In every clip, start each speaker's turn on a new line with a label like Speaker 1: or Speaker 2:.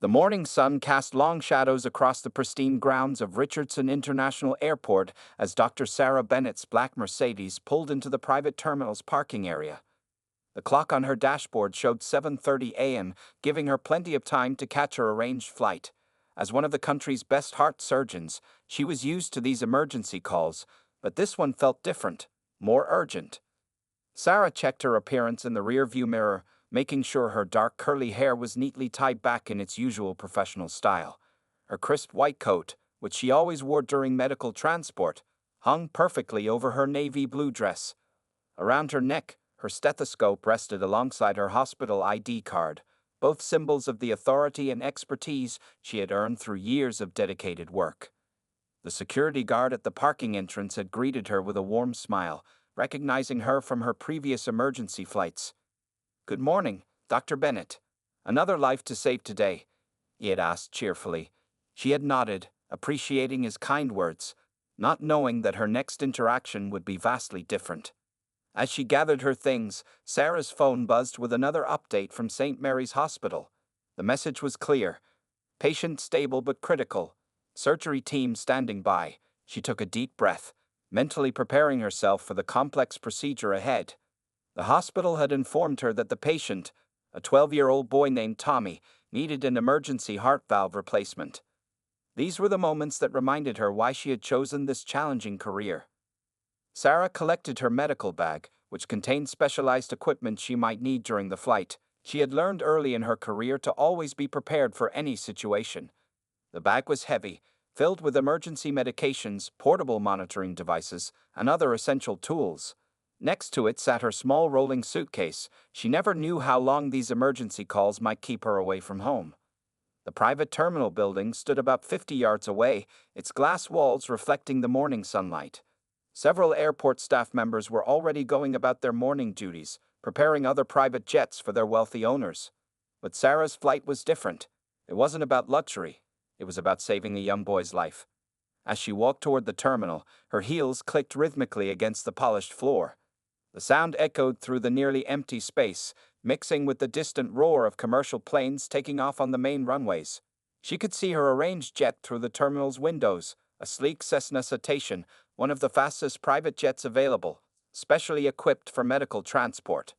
Speaker 1: The morning sun cast long shadows across the pristine grounds of Richardson International Airport as Dr. Sarah Bennett's black Mercedes pulled into the private terminal's parking area. The clock on her dashboard showed 7:30 a.m., giving her plenty of time to catch her arranged flight. As one of the country's best heart surgeons, she was used to these emergency calls, but this one felt different, more urgent. Sarah checked her appearance in the rearview mirror, making sure her dark curly hair was neatly tied back in its usual professional style. Her crisp white coat, which she always wore during medical transport, hung perfectly over her navy blue dress. Around her neck, her stethoscope rested alongside her hospital ID card, both symbols of the authority and expertise she had earned through years of dedicated work. The security guard at the parking entrance had greeted her with a warm smile, recognizing her from her previous emergency flights. "Good morning, Dr. Bennett. Another life to save today," he had asked cheerfully. She had nodded, appreciating his kind words, not knowing that her next interaction would be vastly different. As she gathered her things, Sarah's phone buzzed with another update from St. Mary's Hospital. The message was clear. Patient stable but critical. Surgery team standing by. She took a deep breath, mentally preparing herself for the complex procedure ahead. The hospital had informed her that the patient, a 12-year-old boy named Tommy, needed an emergency heart valve replacement. These were the moments that reminded her why she had chosen this challenging career. Sarah collected her medical bag, which contained specialized equipment she might need during the flight. She had learned early in her career to always be prepared for any situation. The bag was heavy, filled with emergency medications, portable monitoring devices, and other essential tools. Next to it sat her small rolling suitcase. She never knew how long these emergency calls might keep her away from home. The private terminal building stood about 50 yards away, its glass walls reflecting the morning sunlight. Several airport staff members were already going about their morning duties, preparing other private jets for their wealthy owners. But Sarah's flight was different. It wasn't about luxury. It was about saving a young boy's life. As she walked toward the terminal, her heels clicked rhythmically against the polished floor. The sound echoed through the nearly empty space, mixing with the distant roar of commercial planes taking off on the main runways. She could see her arranged jet through the terminal's windows, a sleek Cessna Citation, one of the fastest private jets available, specially equipped for medical transport.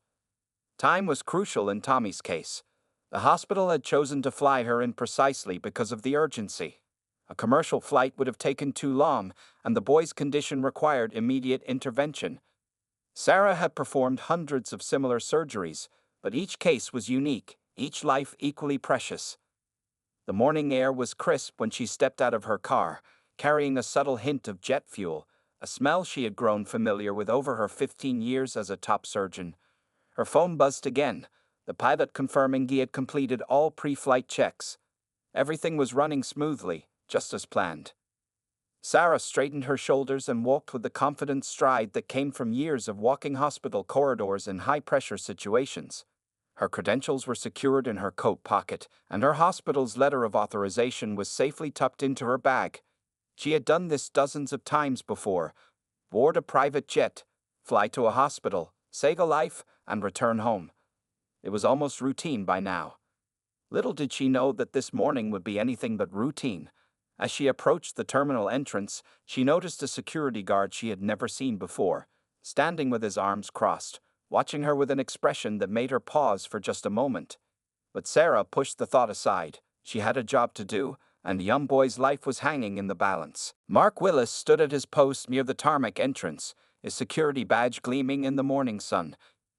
Speaker 1: Time was crucial in Tommy's case. The hospital had chosen to fly her in precisely because of the urgency. A commercial flight would have taken too long, and the boy's condition required immediate intervention. Sarah had performed hundreds of similar surgeries, but each case was unique, each life equally precious. The morning air was crisp when she stepped out of her car, carrying a subtle hint of jet fuel, a smell she had grown familiar with over her 15 years as a top surgeon. Her phone buzzed again, the pilot confirming he had completed all pre-flight checks. Everything was running smoothly, just as planned. Sarah straightened her shoulders and walked with the confident stride that came from years of walking hospital corridors in high-pressure situations. Her credentials were secured in her coat pocket, and her hospital's letter of authorization was safely tucked into her bag. She had done this dozens of times before: board a private jet, fly to a hospital, save a life, and return home. It was almost routine by now. Little did she know that this morning would be anything but routine. As she approached the terminal entrance, she noticed a security guard she had never seen before, standing with his arms crossed, watching her with an expression that made her pause for just a moment. But Sarah pushed the thought aside. She had a job to do, and the young boy's life was hanging in the balance. Mark Willis stood at his post near the tarmac entrance, his security badge gleaming in the morning sun.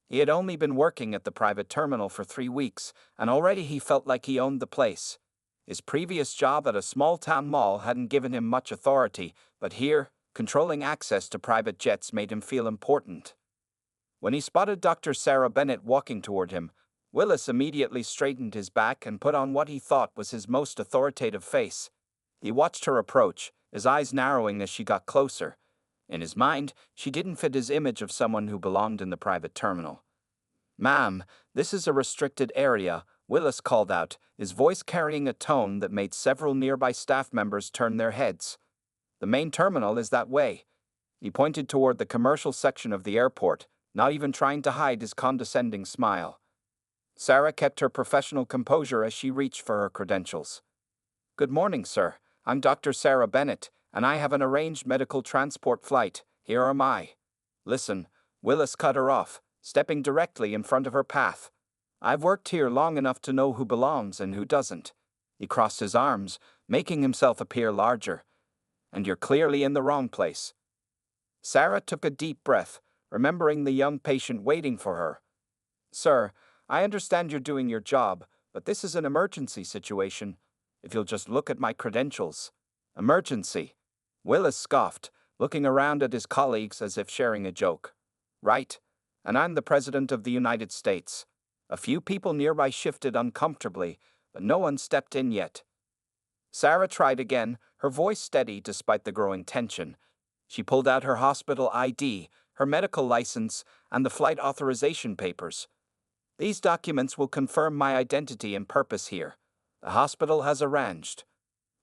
Speaker 1: He had only been working at the private terminal for 3 weeks, and already he felt like he owned the place. His previous job at a small-town mall hadn't given him much authority, but here, controlling access to private jets made him feel important. When he spotted Dr. Sarah Bennett walking toward him, Willis immediately straightened his back and put on what he thought was his most authoritative face. He watched her approach, his eyes narrowing as she got closer. In his mind, she didn't fit his image of someone who belonged in the private terminal. "Ma'am, this is a restricted area," Willis called out, his voice carrying a tone that made several nearby staff members turn their heads. "The main terminal is that way." He pointed toward the commercial section of the airport, not even trying to hide his condescending smile. Sarah kept her professional composure as she reached for her credentials. Good morning, sir. I'm Dr. Sarah Bennett, and I have an arranged medical transport flight. Here am I. Listen, Willis cut her off, stepping directly in front of her path. I've worked here long enough to know who belongs and who doesn't. He crossed his arms, making himself appear larger. And you're clearly in the wrong place. Sarah took a deep breath, remembering the young patient waiting for her. Sir, I understand you're doing your job, but this is an emergency situation. If you'll just look at my credentials. Emergency. Willis scoffed, looking around at his colleagues as if sharing a joke. Right. And I'm the President of the United States. A few people nearby shifted uncomfortably, but no one stepped in yet. Sarah tried again, her voice steady despite the growing tension. She pulled out her hospital ID, her medical license, and the flight authorization papers. These documents will confirm my identity and purpose here. The hospital has arranged.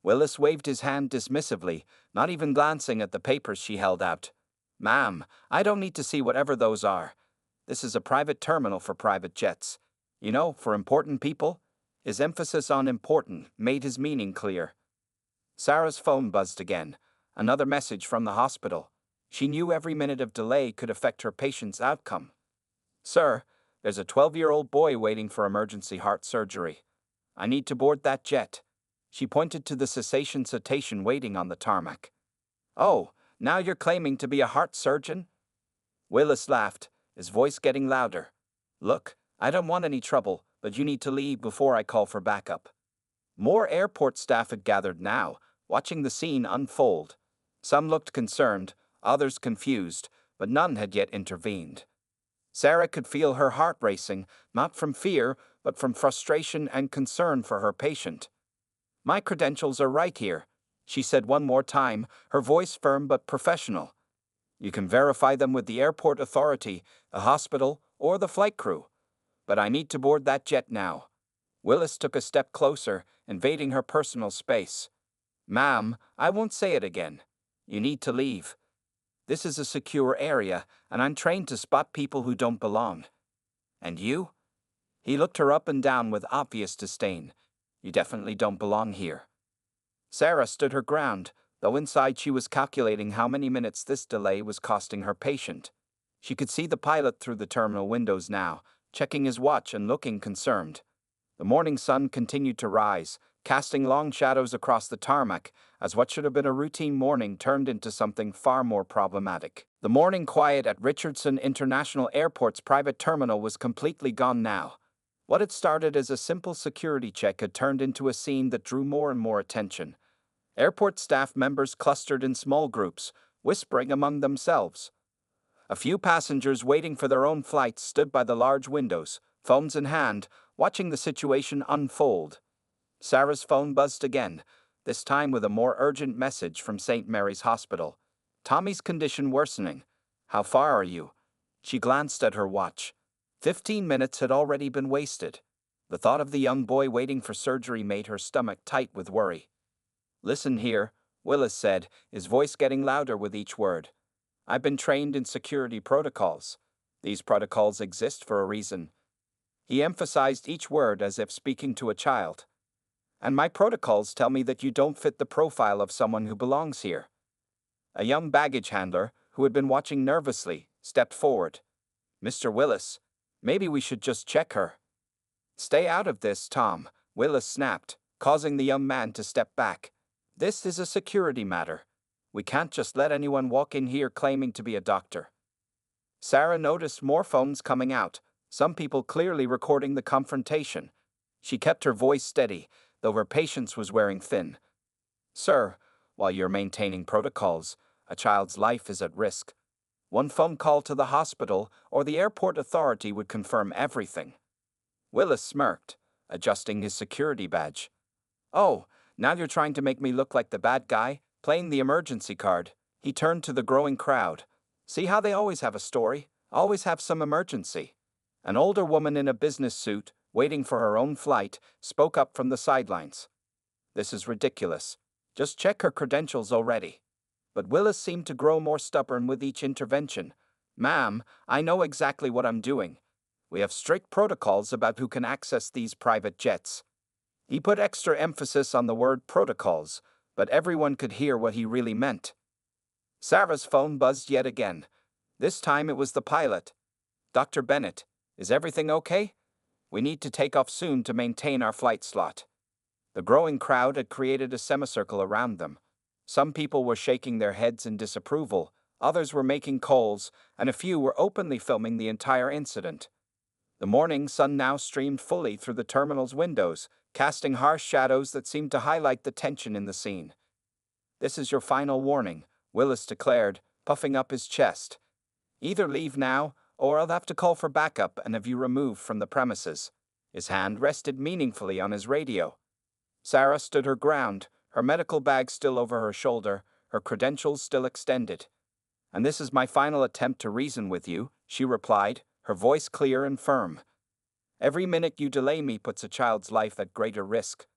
Speaker 1: Willis waved his hand dismissively, not even glancing at the papers she held out. Ma'am, I don't need to see whatever those are. This is a private terminal for private jets. You know, for important people. His emphasis on important made his meaning clear. Sarah's phone buzzed again. Another message from the hospital. She knew every minute of delay could affect her patient's outcome. Sir, there's a 12-year-old boy waiting for emergency heart surgery. I need to board that jet. She pointed to the cetacean waiting on the tarmac. Oh, now you're claiming to be a heart surgeon? Willis laughed, his voice getting louder. Look, I don't want any trouble, but you need to leave before I call for backup. More airport staff had gathered now, watching the scene unfold. Some looked concerned, others confused, but none had yet intervened. Sarah could feel her heart racing, not from fear, but from frustration and concern for her patient. My credentials are right here, she said one more time, her voice firm but professional. You can verify them with the airport authority, the hospital, or the flight crew. But I need to board that jet now. Willis took a step closer, invading her personal space. Ma'am, I won't say it again. You need to leave. This is a secure area, and I'm trained to spot people who don't belong. And you? He looked her up and down with obvious disdain. You definitely don't belong here. Sarah stood her ground, though inside she was calculating how many minutes this delay was costing her patient. She could see the pilot through the terminal windows now, checking his watch and looking concerned. The morning sun continued to rise, casting long shadows across the tarmac, as what should have been a routine morning turned into something far more problematic. The morning quiet at Richardson International Airport's private terminal was completely gone now. What had started as a simple security check had turned into a scene that drew more and more attention. Airport staff members clustered in small groups, whispering among themselves. A few passengers waiting for their own flights stood by the large windows, phones in hand, watching the situation unfold. Sarah's phone buzzed again, this time with a more urgent message from St. Mary's Hospital. Tommy's condition worsening. How far are you? She glanced at her watch. 15 minutes had already been wasted. The thought of the young boy waiting for surgery made her stomach tight with worry. Listen here, Willis said, his voice getting louder with each word. I've been trained in security protocols. These protocols exist for a reason. He emphasized each word as if speaking to a child. And my protocols tell me that you don't fit the profile of someone who belongs here. A young baggage handler, who had been watching nervously, stepped forward. Mr. Willis, maybe we should just check her. Stay out of this, Tom, Willis snapped, causing the young man to step back. This is a security matter. We can't just let anyone walk in here claiming to be a doctor. Sarah noticed more phones coming out, some people clearly recording the confrontation. She kept her voice steady, though her patience was wearing thin. Sir, while you're maintaining protocols, a child's life is at risk. One phone call to the hospital or the airport authority would confirm everything. Willis smirked, adjusting his security badge. Oh, now you're trying to make me look like the bad guy, playing the emergency card. He turned to the growing crowd. See how they always have a story, always have some emergency. An older woman in a business suit, waiting for her own flight, spoke up from the sidelines. This is ridiculous. Just check her credentials already. But Willis seemed to grow more stubborn with each intervention. Ma'am, I know exactly what I'm doing. We have strict protocols about who can access these private jets. He put extra emphasis on the word protocols, but everyone could hear what he really meant. Sarah's phone buzzed yet again. This time it was the pilot. Dr. Bennett, is everything okay? We need to take off soon to maintain our flight slot. The growing crowd had created a semicircle around them. Some people were shaking their heads in disapproval, others were making calls, and a few were openly filming the entire incident. The morning sun now streamed fully through the terminal's windows, casting harsh shadows that seemed to highlight the tension in the scene. "This is your final warning," Willis declared, puffing up his chest. "Either leave now, or I'll have to call for backup and have you removed from the premises." His hand rested meaningfully on his radio. Sarah stood her ground, her medical bag still over her shoulder, her credentials still extended. "And this is my final attempt to reason with you," she replied, her voice clear and firm. "Every minute you delay me puts a child's life at greater risk.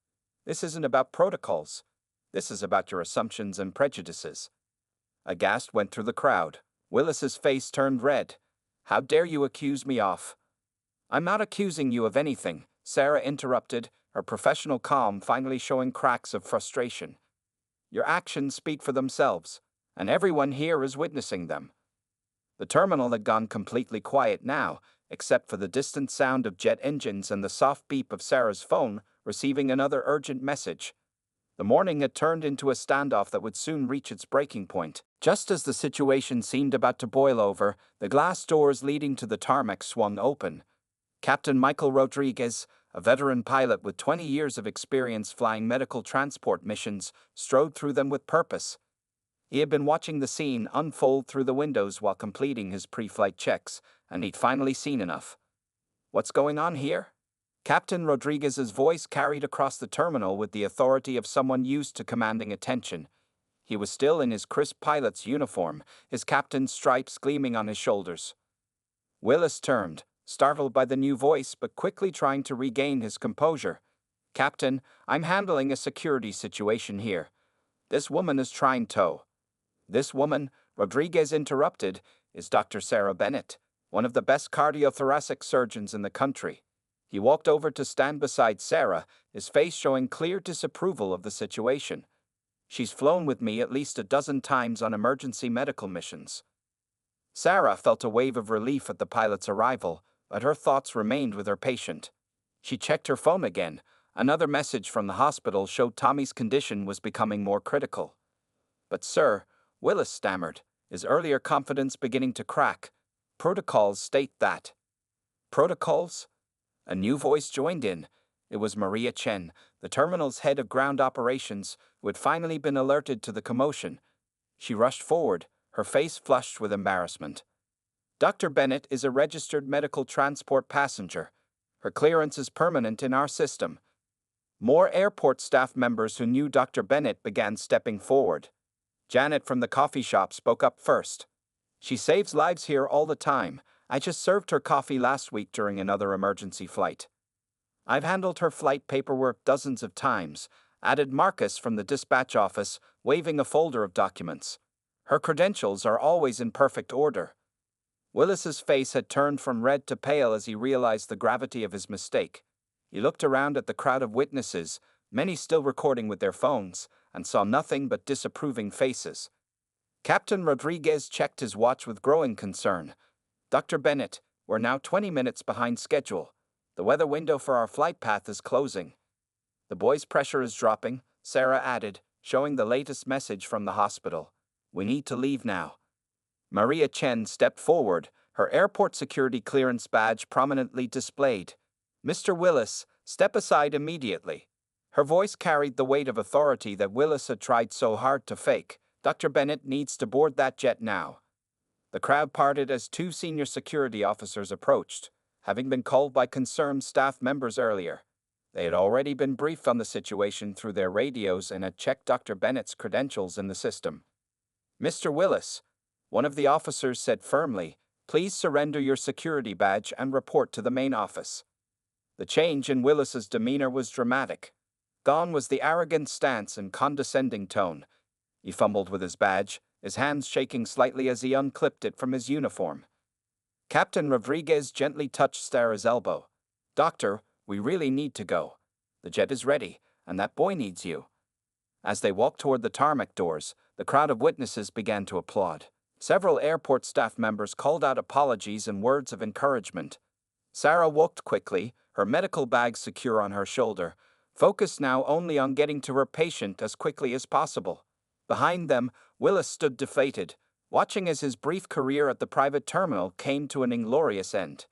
Speaker 1: This isn't about protocols. This is about your assumptions and prejudices." A gasp went through the crowd. Willis's face turned red. "How dare you accuse me of—" "I'm not accusing you of anything," Sarah interrupted, her professional calm finally showing cracks of frustration. "Your actions speak for themselves, and everyone here is witnessing them." The terminal had gone completely quiet now, except for the distant sound of jet engines and the soft beep of Sarah's phone receiving another urgent message. The morning had turned into a standoff that would soon reach its breaking point. Just as the situation seemed about to boil over, the glass doors leading to the tarmac swung open. Captain Michael Rodriguez, a veteran pilot with 20 years of experience flying medical transport missions, strode through them with purpose. He had been watching the scene unfold through the windows while completing his pre-flight checks, and he'd finally seen enough. "What's going on here?" Captain Rodriguez's voice carried across the terminal with the authority of someone used to commanding attention. He was still in his crisp pilot's uniform, his captain's stripes gleaming on his shoulders. Willis turned, startled by the new voice but quickly trying to regain his composure. "Captain, I'm handling a security situation here. This woman is trying to—" "This woman," Rodriguez interrupted, "is Dr. Sarah Bennett, one of the best cardiothoracic surgeons in the country." He walked over to stand beside Sarah, his face showing clear disapproval of the situation. "She's flown with me at least a dozen times on emergency medical missions." Sarah felt a wave of relief at the pilot's arrival, but her thoughts remained with her patient. She checked her phone again. Another message from the hospital showed Tommy's condition was becoming more critical. "But sir," Willis stammered, his earlier confidence beginning to crack, "protocols state that." "Protocols?" A new voice joined in. It was Maria Chen, the terminal's head of ground operations, who had finally been alerted to the commotion. She rushed forward, her face flushed with embarrassment. "Dr. Bennett is a registered medical transport passenger. Her clearance is permanent in our system." More airport staff members who knew Dr. Bennett began stepping forward. Janet from the coffee shop spoke up first. "She saves lives here all the time. I just served her coffee last week during another emergency flight." "I've handled her flight paperwork dozens of times," added Marcus from the dispatch office, waving a folder of documents. "Her credentials are always in perfect order." Willis's face had turned from red to pale as he realized the gravity of his mistake. He looked around at the crowd of witnesses, many still recording with their phones, and saw nothing but disapproving faces. Captain Rodriguez checked his watch with growing concern. "Dr. Bennett, we're now 20 minutes behind schedule. The weather window for our flight path is closing." "The boy's pressure is dropping," Sarah added, showing the latest message from the hospital. "We need to leave now." Maria Chen stepped forward, her airport security clearance badge prominently displayed. "Mr. Willis, step aside immediately." Her voice carried the weight of authority that Willis had tried so hard to fake. "Dr. Bennett needs to board that jet now." The crowd parted as two senior security officers approached, having been called by concerned staff members earlier. They had already been briefed on the situation through their radios and had checked Dr. Bennett's credentials in the system. "Mr. Willis," one of the officers said firmly, "please surrender your security badge and report to the main office." The change in Willis's demeanor was dramatic. Gone was the arrogant stance and condescending tone. He fumbled with his badge, his hands shaking slightly as he unclipped it from his uniform. Captain Rodriguez gently touched Sarah's elbow. Doctor, we really need to go. The jet is ready, and that boy needs you. As they walked toward the tarmac doors, the crowd of witnesses began to applaud. Several airport staff members called out apologies and words of encouragement. Sarah walked quickly, her medical bag secure on her shoulder, focused now only on getting to her patient as quickly as possible. Behind them, Willis stood deflated, watching as his brief career at the private terminal came to an inglorious end.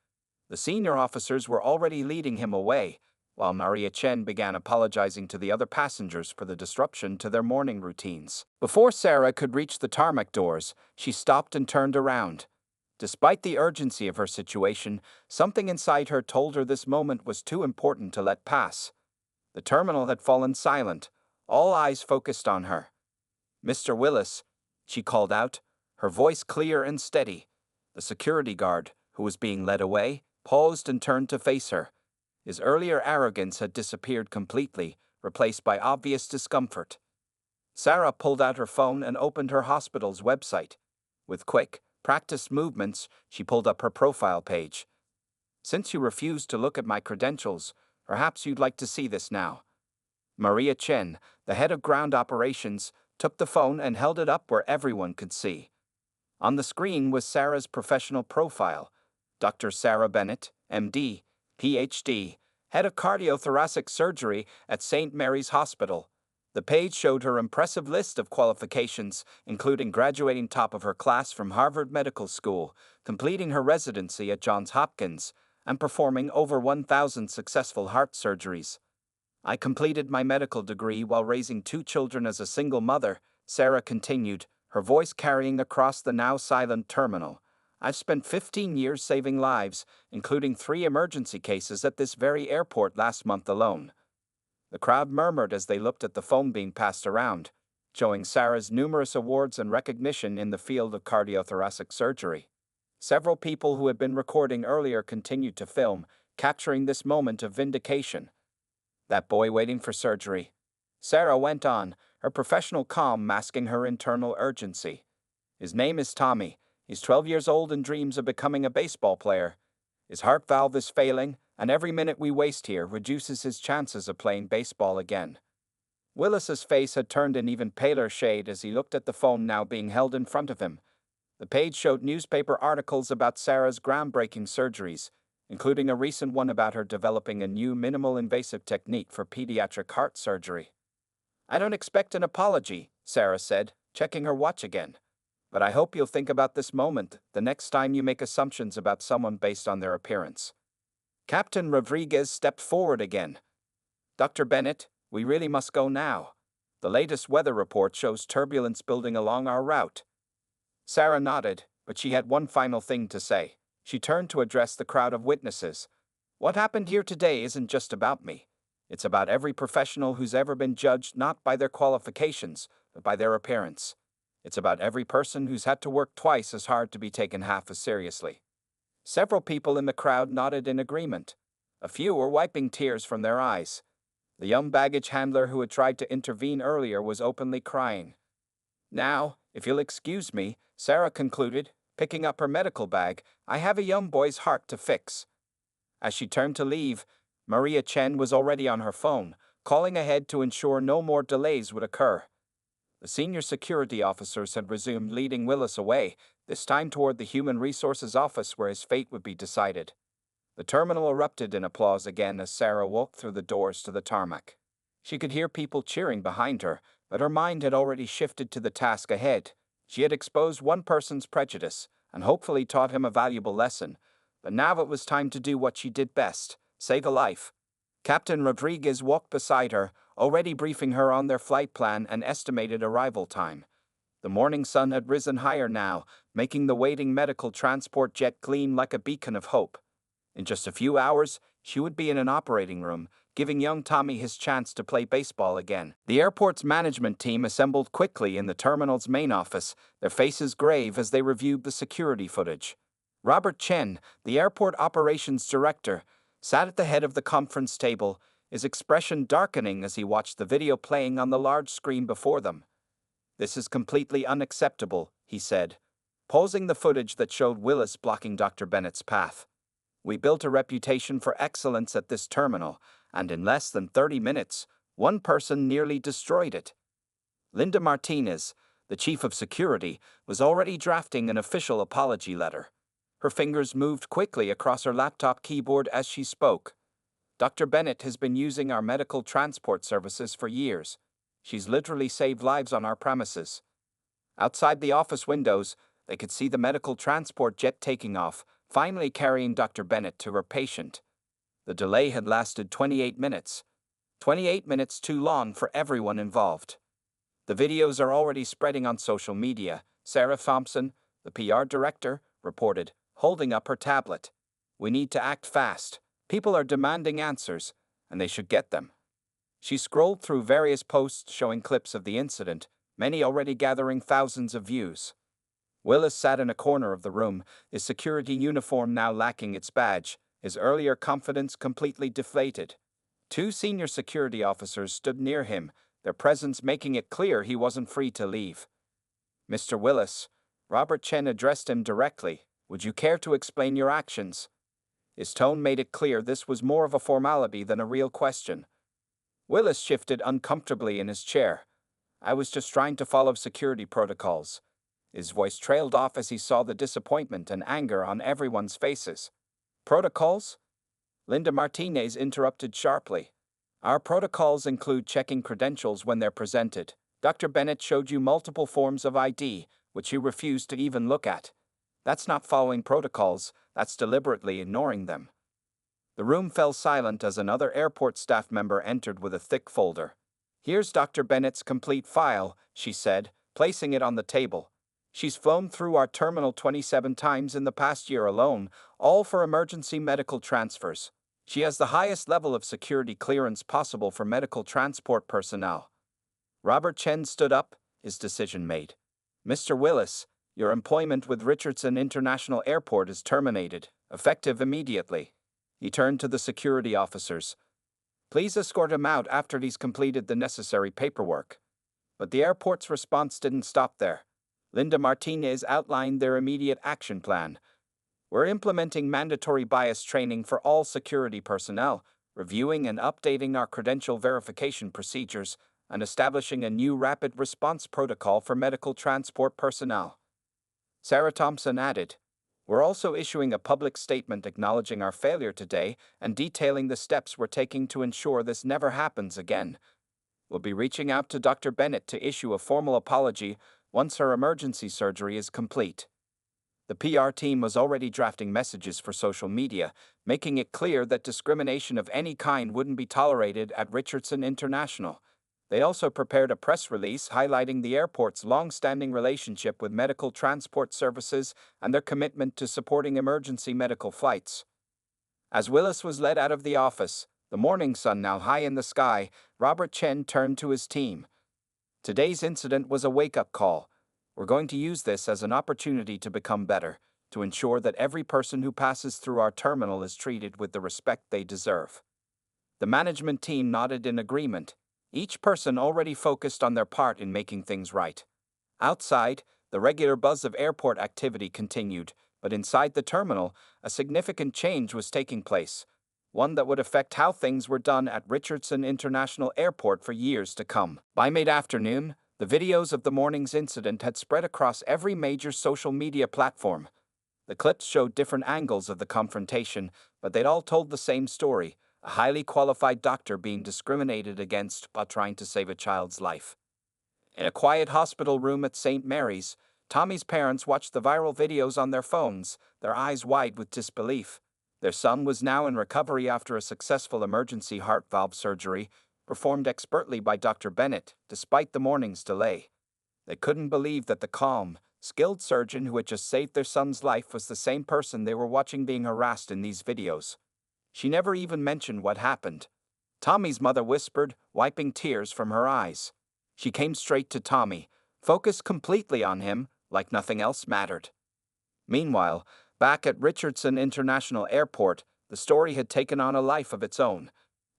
Speaker 1: The senior officers were already leading him away, while Maria Chen began apologizing to the other passengers for the disruption to their morning routines. Before Sarah could reach the tarmac doors, she stopped and turned around. Despite the urgency of her situation, something inside her told her this moment was too important to let pass. The terminal had fallen silent, all eyes focused on her. "Mr. Willis," she called out, her voice clear and steady. The security guard, who was being led away, paused and turned to face her. His earlier arrogance had disappeared completely, replaced by obvious discomfort. Sarah pulled out her phone and opened her hospital's website. With quick, practiced movements, she pulled up her profile page. "Since you refused to look at my credentials, perhaps you'd like to see this now." Maria Chen, the head of ground operations, took the phone and held it up where everyone could see. On the screen was Sarah's professional profile. Dr. Sarah Bennett, MD, PhD, head of cardiothoracic surgery at St. Mary's Hospital. The page showed her impressive list of qualifications, including graduating top of her class from Harvard Medical School, completing her residency at Johns Hopkins, and performing over 1,000 successful heart surgeries. "I completed my medical degree while raising 2 children as a single mother," Sarah continued, her voice carrying across the now silent terminal. "I've spent 15 years saving lives, including 3 emergency cases at this very airport last month alone." The crowd murmured as they looked at the phone being passed around, showing Sarah's numerous awards and recognition in the field of cardiothoracic surgery. Several people who had been recording earlier continued to film, capturing this moment of vindication. "That boy waiting for surgery," Sarah went on, her professional calm masking her internal urgency. "His name is Tommy. He's 12 years old and dreams of becoming a baseball player. His heart valve is failing, and every minute we waste here reduces his chances of playing baseball again." Willis's face had turned an even paler shade as he looked at the phone now being held in front of him. The page showed newspaper articles about Sarah's groundbreaking surgeries, including a recent one about her developing a new minimal invasive technique for pediatric heart surgery. "I don't expect an apology," Sarah said, checking her watch again. "But I hope you'll think about this moment the next time you make assumptions about someone based on their appearance." Captain Rodriguez stepped forward again. "Dr. Bennett, we really must go now. The latest weather report shows turbulence building along our route." Sarah nodded, but she had one final thing to say. She turned to address the crowd of witnesses. "What happened here today isn't just about me. It's about every professional who's ever been judged not by their qualifications, but by their appearance. It's about every person who's had to work twice as hard to be taken half as seriously." Several people in the crowd nodded in agreement. A few were wiping tears from their eyes. The young baggage handler who had tried to intervene earlier was openly crying. "Now, if you'll excuse me," Sarah concluded, picking up her medical bag, "I have a young boy's heart to fix." As she turned to leave, Maria Chen was already on her phone, calling ahead to ensure no more delays would occur. The senior security officers had resumed leading Willis away, this time toward the Human Resources office where his fate would be decided. The terminal erupted in applause again as Sarah walked through the doors to the tarmac. She could hear people cheering behind her, but her mind had already shifted to the task ahead. She had exposed one person's prejudice and hopefully taught him a valuable lesson, but now it was time to do what she did best: save a life. Captain Rodriguez walked beside her, already briefing her on their flight plan and estimated arrival time. The morning sun had risen higher now, making the waiting medical transport jet gleam like a beacon of hope. In just a few hours, she would be in an operating room, giving young Tommy his chance to play baseball again. The airport's management team assembled quickly in the terminal's main office, their faces grave as they reviewed the security footage. Robert Chen, the airport operations director, sat at the head of the conference table, his expression darkening as he watched the video playing on the large screen before them. "This is completely unacceptable," he said. pausing the footage that showed Willis blocking Dr. Bennett's path. We built a reputation for excellence at this terminal, and in less than 30 minutes, one person nearly destroyed it. Linda Martinez, the chief of security, was already drafting an official apology letter. Her fingers moved quickly across her laptop keyboard as she spoke. Dr. Bennett has been using our medical transport services for years. She's literally saved lives on our premises. Outside the office windows, they could see the medical transport jet taking off, finally carrying Dr. Bennett to her patient. The delay had lasted 28 minutes. 28 minutes too long for everyone involved. The videos are already spreading on social media, Sarah Thompson, the PR director, reported, holding up her tablet. We need to act fast. People are demanding answers, and they should get them. She scrolled through various posts showing clips of the incident, many already gathering thousands of views. Willis sat in a corner of the room, his security uniform now lacking its badge, his earlier confidence completely deflated. Two senior security officers stood near him, their presence making it clear he wasn't free to leave. "Mr. Willis," Robert Chen addressed him directly, "would you care to explain your actions?" His tone made it clear this was more of a formality than a real question. Willis shifted uncomfortably in his chair. "I was just trying to follow security protocols." His voice trailed off as he saw the disappointment and anger on everyone's faces. "Protocols?" Linda Martinez interrupted sharply. "Our protocols include checking credentials when they're presented. Dr. Bennett showed you multiple forms of ID, which you refused to even look at. That's not following protocols, that's deliberately ignoring them." The room fell silent as another airport staff member entered with a thick folder. "Here's Dr. Bennett's complete file," she said, placing it on the table. "She's flown through our terminal 27 times in the past year alone, all for emergency medical transfers. She has the highest level of security clearance possible for medical transport personnel." Robert Chen stood up, his decision made. "Mr. Willis, your employment with Richardson International Airport is terminated, effective immediately." He turned to the security officers. "Please escort him out after he's completed the necessary paperwork." But the airport's response didn't stop there. Linda Martinez outlined their immediate action plan. "We're implementing mandatory bias training for all security personnel, reviewing and updating our credential verification procedures, and establishing a new rapid response protocol for medical transport personnel." Sarah Thompson added, "We're also issuing a public statement acknowledging our failure today and detailing the steps we're taking to ensure this never happens again. We'll be reaching out to Dr. Bennett to issue a formal apology once her emergency surgery is complete." The PR team was already drafting messages for social media, making it clear that discrimination of any kind wouldn't be tolerated at Richardson International. They also prepared a press release highlighting the airport's long-standing relationship with medical transport services and their commitment to supporting emergency medical flights. As Willis was led out of the office, the morning sun now high in the sky, Robert Chen turned to his team. "Today's incident was a wake-up call. We're going to use this as an opportunity to become better, to ensure that every person who passes through our terminal is treated with the respect they deserve." The management team nodded in agreement, each person already focused on their part in making things right. Outside, the regular buzz of airport activity continued, but inside the terminal, a significant change was taking place, one that would affect how things were done at Richardson International Airport for years to come. By mid-afternoon, the videos of the morning's incident had spread across every major social media platform. The clips showed different angles of the confrontation, but they'd all told the same story: a highly qualified doctor being discriminated against while trying to save a child's life. In a quiet hospital room at St. Mary's, Tommy's parents watched the viral videos on their phones, their eyes wide with disbelief. Their son was now in recovery after a successful emergency heart valve surgery, performed expertly by Dr. Bennett, despite the morning's delay. They couldn't believe that the calm, skilled surgeon who had just saved their son's life was the same person they were watching being harassed in these videos. She never even mentioned what happened. Tommy's mother whispered, wiping tears from her eyes. She came straight to Tommy, focused completely on him, like nothing else mattered. Meanwhile, back at Richardson International Airport, the story had taken on a life of its own.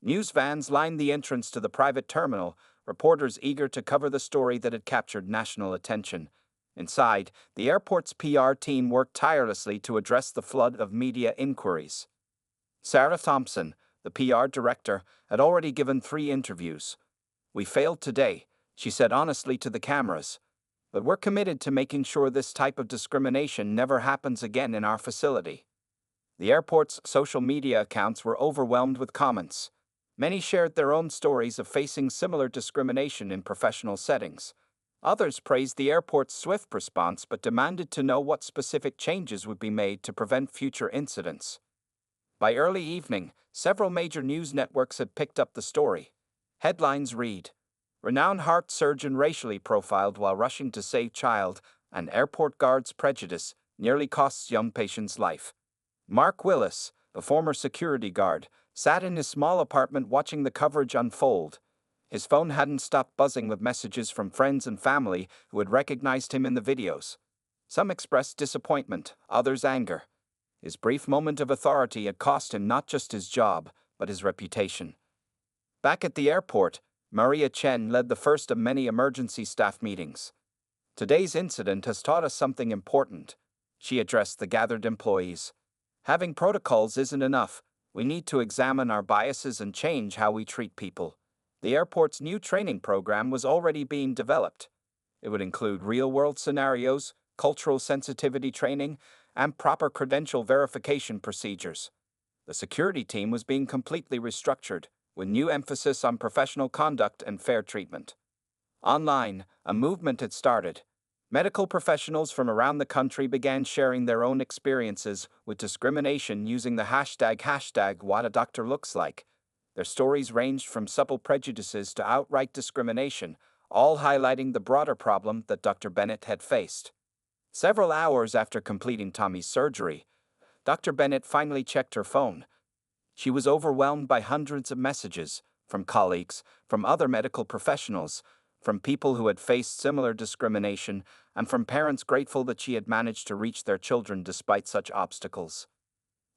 Speaker 1: News vans lined the entrance to the private terminal, reporters eager to cover the story that had captured national attention. Inside, the airport's PR team worked tirelessly to address the flood of media inquiries. Sarah Thompson, the PR director, had already given 3 interviews. "We failed today," she said honestly to the cameras. "But we're committed to making sure this type of discrimination never happens again in our facility." The airport's social media accounts were overwhelmed with comments. Many shared their own stories of facing similar discrimination in professional settings. Others praised the airport's swift response but demanded to know what specific changes would be made to prevent future incidents. By early evening, several major news networks had picked up the story. Headlines read, "Renowned heart surgeon racially profiled while rushing to save child, and airport guard's prejudice nearly costs young patient's life." Mark Willis, the former security guard, sat in his small apartment watching the coverage unfold. His phone hadn't stopped buzzing with messages from friends and family who had recognized him in the videos. Some expressed disappointment, others anger. His brief moment of authority had cost him not just his job, but his reputation. Back at the airport, Maria Chen led the first of many emergency staff meetings. "Today's incident has taught us something important," she addressed the gathered employees. "Having protocols isn't enough. We need to examine our biases and change how we treat people." The airport's new training program was already being developed. It would include real-world scenarios, cultural sensitivity training, and proper credential verification procedures. The security team was being completely restructured, with new emphasis on professional conduct and fair treatment. Online, a movement had started. Medical professionals from around the country began sharing their own experiences with discrimination using the hashtag #WhatADoctorLooksLike. Their stories ranged from subtle prejudices to outright discrimination, all highlighting the broader problem that Dr. Bennett had faced. Several hours after completing Tommy's surgery, Dr. Bennett finally checked her phone. She was overwhelmed by hundreds of messages from colleagues, from other medical professionals, from people who had faced similar discrimination, and from parents grateful that she had managed to reach their children despite such obstacles.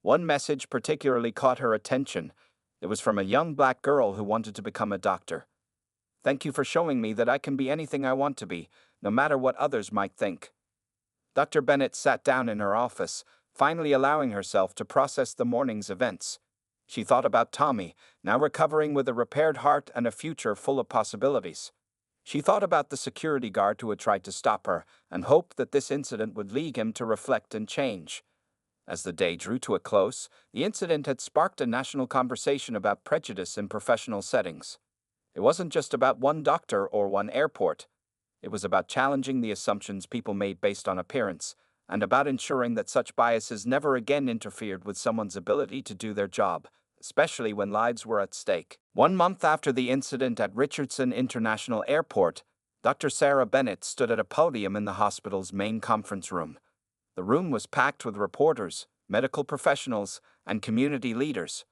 Speaker 1: One message particularly caught her attention. It was from a young black girl who wanted to become a doctor. "Thank you for showing me that I can be anything I want to be, no matter what others might think." Dr. Bennett sat down in her office, finally allowing herself to process the morning's events. She thought about Tommy, now recovering with a repaired heart and a future full of possibilities. She thought about the security guard who had tried to stop her, and hoped that this incident would lead him to reflect and change. As the day drew to a close, the incident had sparked a national conversation about prejudice in professional settings. It wasn't just about one doctor or one airport. It was about challenging the assumptions people made based on appearance, and about ensuring that such biases never again interfered with someone's ability to do their job, especially when lives were at stake. 1 month after the incident at Richardson International Airport, Dr. Sarah Bennett stood at a podium in the hospital's main conference room. The room was packed with reporters, medical professionals, and community leaders.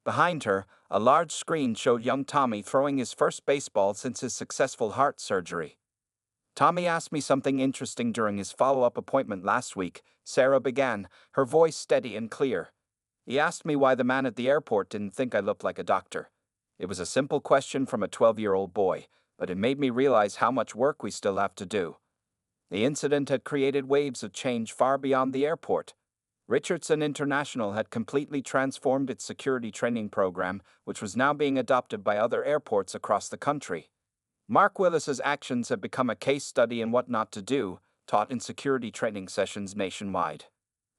Speaker 1: Behind her, a large screen showed young Tommy throwing his first baseball since his successful heart surgery. "Tommy asked me something interesting during his follow-up appointment last week," Sarah began, her voice steady and clear. "He asked me why the man at the airport didn't think I looked like a doctor. It was a simple question from a 12-year-old boy, but it made me realize how much work we still have to do." The incident had created waves of change far beyond the airport. Richardson International had completely transformed its security training program, which was now being adopted by other airports across the country. Mark Willis's actions had become a case study in what not to do, taught in security training sessions nationwide.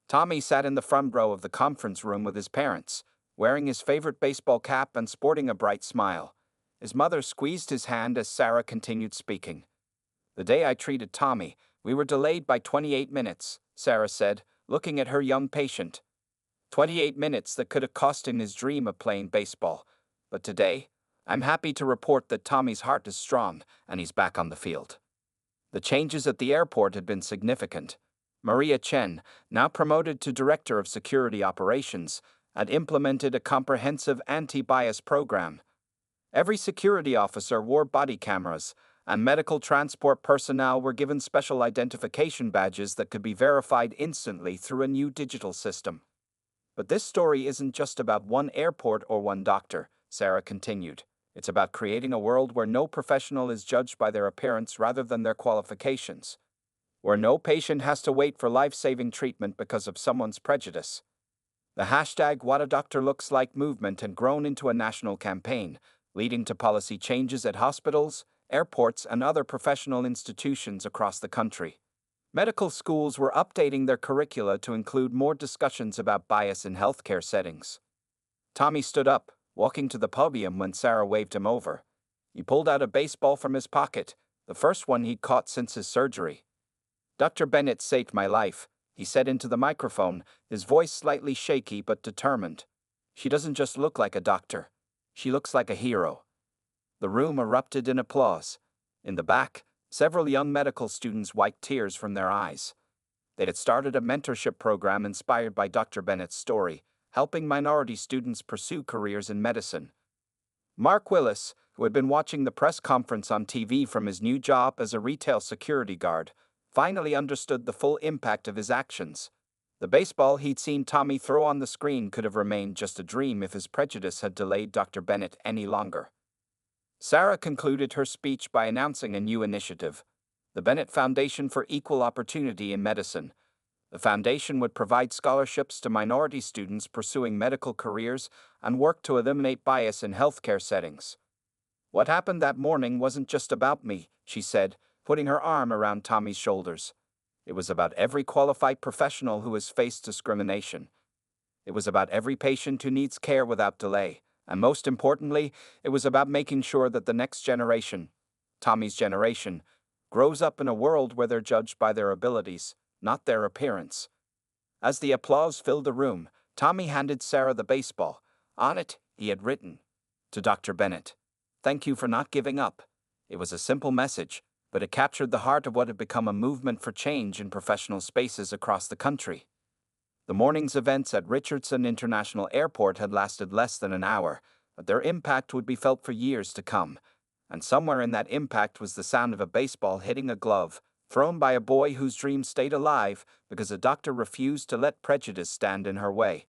Speaker 1: Tommy sat in the front row of the conference room with his parents, wearing his favorite baseball cap and sporting a bright smile. His mother squeezed his hand as Sarah continued speaking. "The day I treated Tommy, we were delayed by 28 minutes, Sarah said, looking at her young patient. 28 minutes that could have cost him his dream of playing baseball. But today, I'm happy to report that Tommy's heart is strong and he's back on the field." The changes at the airport had been significant. Maria Chen, now promoted to Director of Security Operations, had implemented a comprehensive anti-bias program. Every security officer wore body cameras, and medical transport personnel were given special identification badges that could be verified instantly through a new digital system. "But this story isn't just about one airport or one doctor," Sarah continued. "It's about creating a world where no professional is judged by their appearance rather than their qualifications. where no patient has to wait for life-saving treatment because of someone's prejudice. The hashtag What a Doctor Looks Like movement had grown into a national campaign, leading to policy changes at hospitals, airports, and other professional institutions across the country. Medical schools were updating their curricula to include more discussions about bias in healthcare settings. Tommy stood up, walking to the podium when Sarah waved him over. He pulled out a baseball from his pocket, the first one he'd caught since his surgery. "Dr. Bennett saved my life," he said into the microphone, his voice slightly shaky but determined. "She doesn't just look like a doctor. She looks like a hero." The room erupted in applause. In the back, several young medical students wiped tears from their eyes. They had started a mentorship program inspired by Dr. Bennett's story, helping minority students pursue careers in medicine. Mark Willis, who had been watching the press conference on TV from his new job as a retail security guard, finally understood the full impact of his actions. The baseball he'd seen Tommy throw on the screen could have remained just a dream if his prejudice had delayed Dr. Bennett any longer. Sarah concluded her speech by announcing a new initiative, the Bennett Foundation for Equal Opportunity in Medicine. The foundation would provide scholarships to minority students pursuing medical careers and work to eliminate bias in healthcare settings. "What happened that morning wasn't just about me," she said, putting her arm around Tommy's shoulders. "It was about every qualified professional who has faced discrimination. It was about every patient who needs care without delay. And most importantly, it was about making sure that the next generation, Tommy's generation, grows up in a world where they're judged by their abilities, not their appearance." As the applause filled the room, Tommy handed Sarah the baseball. On it, he had written, "To Dr. Bennett, thank you for not giving up." It was a simple message, but it captured the heart of what had become a movement for change in professional spaces across the country. The morning's events at Richardson International Airport had lasted less than an hour, but their impact would be felt for years to come. And somewhere in that impact was the sound of a baseball hitting a glove, thrown by a boy whose dream stayed alive because a doctor refused to let prejudice stand in her way.